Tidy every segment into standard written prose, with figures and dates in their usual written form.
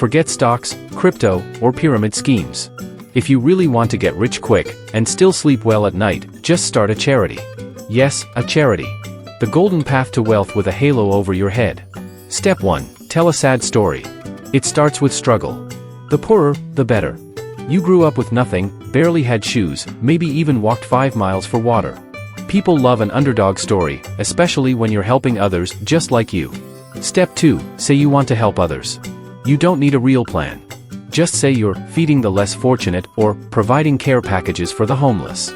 Forget stocks, crypto, or pyramid schemes. If you really want to get rich quick, and still sleep well at night, just start a charity. Yes, a charity. The golden path to wealth with a halo over your head. Step 1. Tell a sad story. It starts with struggle. The poorer, the better. You grew up with nothing, barely had shoes, maybe even walked 5 miles for water. People love an underdog story, especially when you're helping others just like you. Step 2. Say you want to help others. You don't need a real plan. Just say you're feeding the less fortunate or providing care packages for the homeless.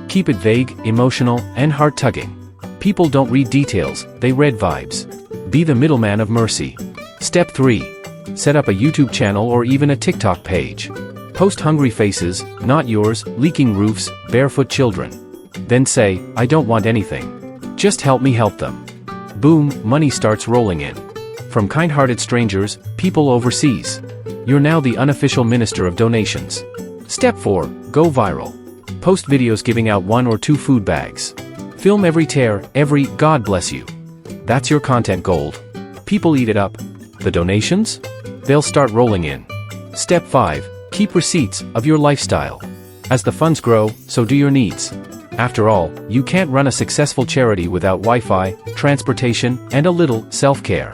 Keep it vague, emotional, and heart-tugging. People don't read details, they read vibes. Be the middleman of mercy. Step 3. Set up a YouTube channel or even a TikTok page. Post hungry faces, not yours, leaking roofs, barefoot children. Then say, I don't want anything. Just help me help them. Boom, money starts rolling in. From kind-hearted strangers, people overseas. You're now the unofficial minister of donations. Step 4. Go viral. Post videos giving out 1 or 2 food bags. Film every tear, every God bless you. That's your content gold. People eat it up. The donations? They'll start rolling in. Step 5. Keep receipts of your lifestyle. As the funds grow, so do your needs. After all, you can't run a successful charity without Wi-Fi, transportation, and a little self-care.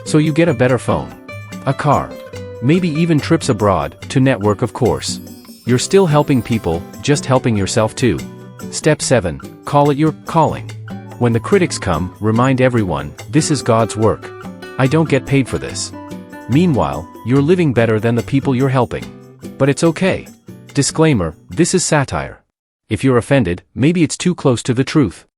So you get a better phone, a car, maybe even trips abroad, to network of course. You're still helping people, just helping yourself too. Step 7. Call it your calling. When the critics come, remind everyone, this is God's work. I don't get paid for this. Meanwhile, you're living better than the people you're helping. But it's okay. Disclaimer, this is satire. If you're offended, maybe it's too close to the truth.